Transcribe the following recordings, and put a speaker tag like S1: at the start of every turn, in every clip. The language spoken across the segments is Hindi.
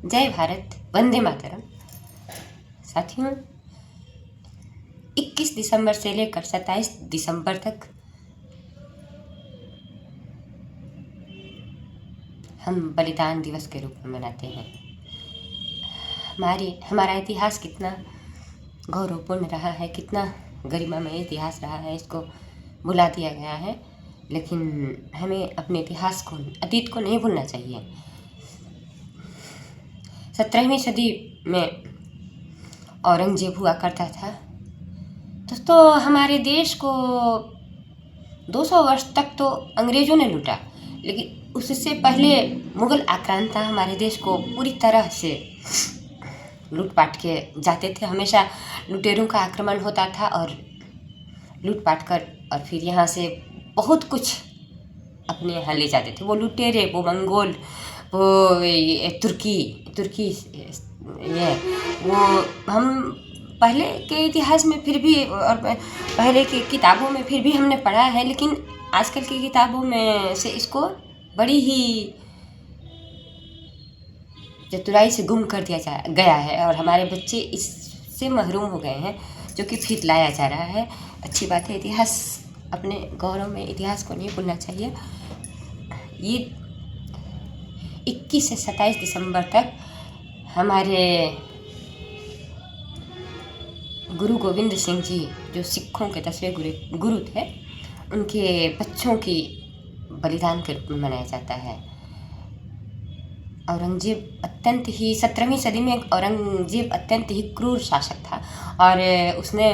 S1: जय भारत, वंदे मातरम। साथियों, 21 दिसंबर से लेकर 27 दिसंबर तक हम बलिदान दिवस के रूप में मनाते हैं। हमारा इतिहास कितना गौरवपूर्ण रहा है, कितना गरिमामय इतिहास रहा है, इसको भुला दिया गया है। लेकिन हमें अपने इतिहास को, अतीत को नहीं भूलना चाहिए। 17वीं सदी में औरंगजेब हुआ करता था। दोस्तों, हमारे देश को 200 वर्ष तक तो अंग्रेजों ने लूटा, लेकिन उससे पहले मुगल आक्रांता हमारे देश को पूरी तरह से लूटपाट के जाते थे। हमेशा लुटेरों का आक्रमण होता था और लूटपाट कर और फिर यहाँ से बहुत कुछ अपने यहाँ ले जाते थे। वो लुटेरे, वो मंगोल, वो तुर्की ये वो हम पहले के इतिहास में फिर भी और पहले की किताबों में फिर भी हमने पढ़ा है, लेकिन आजकल की किताबों में से इसको बड़ी ही चतुराई से गुम कर दिया गया है और हमारे बच्चे इससे महरूम हो गए हैं, जो कि फिर लाया जा रहा है। अच्छी बात है, इतिहास, अपने गौरव में इतिहास को नहीं भूलना चाहिए। ये 21 से 27 दिसंबर तक हमारे गुरु गोविंद सिंह जी, जो सिखों के 10वें गुरु थे, उनके बच्चों की बलिदान के रूप में मनाया जाता है। औरंगजेब अत्यंत ही 17वीं सदी में औरंगजेब अत्यंत ही क्रूर शासक था और उसने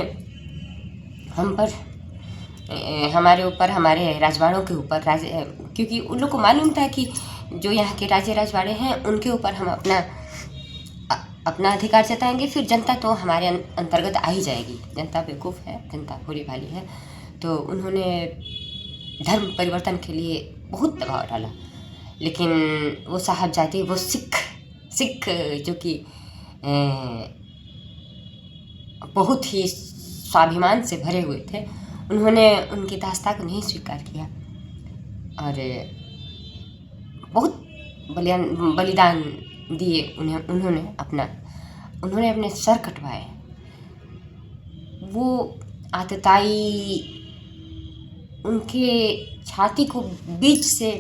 S1: हम पर, हमारे ऊपर, हमारे राजवाड़ों के ऊपर, क्योंकि उन लोग को मालूम था कि जो यहाँ के राजे राजवाड़े हैं उनके ऊपर हम अपना अधिकार जताएंगे, फिर जनता तो हमारे अंतर्गत आ ही जाएगी। जनता बेवकूफ़ है, जनता भोली भाली है। तो उन्होंने धर्म परिवर्तन के लिए बहुत दबाव डाला, लेकिन वो साहबजादे, वो सिख जो कि बहुत ही स्वाभिमान से भरे हुए थे, उन्होंने उनकी दास्ता को नहीं स्वीकार किया और बहुत बलिदान दिए। उन्होंने अपने सर कटवाए। वो आतताई उनके छाती को बीच से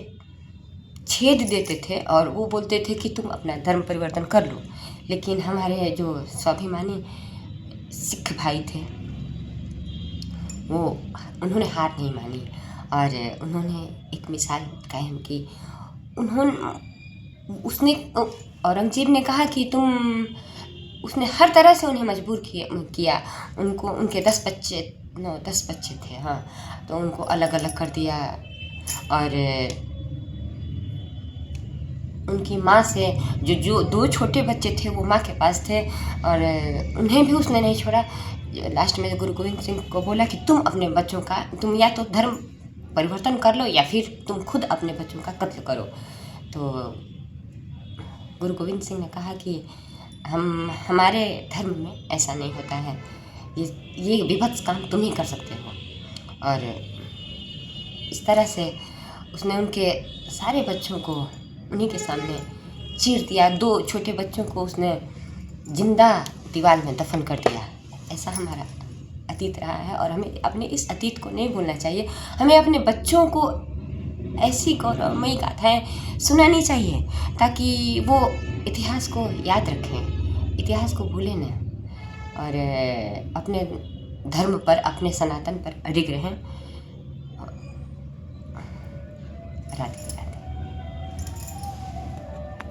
S1: छेद देते थे और वो बोलते थे कि तुम अपना धर्म परिवर्तन कर लो। लेकिन हमारे जो स्वाभिमानी सिख भाई थे, उन्होंने हार नहीं मानी और उन्होंने एक मिसाल कायम की। औरंगजेब ने कहा कि उसने हर तरह से उन्हें मजबूर किया। उनके 10 बच्चे थे, हाँ, तो उनको अलग अलग कर दिया और उनकी माँ से जो 2 छोटे बच्चे थे वो माँ के पास थे और उन्हें भी उसने नहीं छोड़ा। लास्ट में गुरु गोविंद सिंह को बोला कि तुम या तो धर्म परिवर्तन कर लो या फिर तुम खुद अपने बच्चों का कत्ल करो। तो गुरु गोविंद सिंह ने कहा कि हमारे धर्म में ऐसा नहीं होता है, ये विभत्स काम तुम ही कर सकते हो। और इस तरह से उसने उनके सारे बच्चों को उन्हीं के सामने चीर दिया। 2 छोटे बच्चों को उसने जिंदा दीवार में दफन कर दिया। ऐसा हमारा अतीत रहा है और हमें अपने इस अतीत को नहीं भूलना चाहिए। हमें अपने बच्चों को ऐसी गौरवमयी गाथाएं सुनानी चाहिए ताकि वो इतिहास को याद रखें, इतिहास को भूलें न और अपने धर्म पर, अपने सनातन पर अडिग रहें। राधे।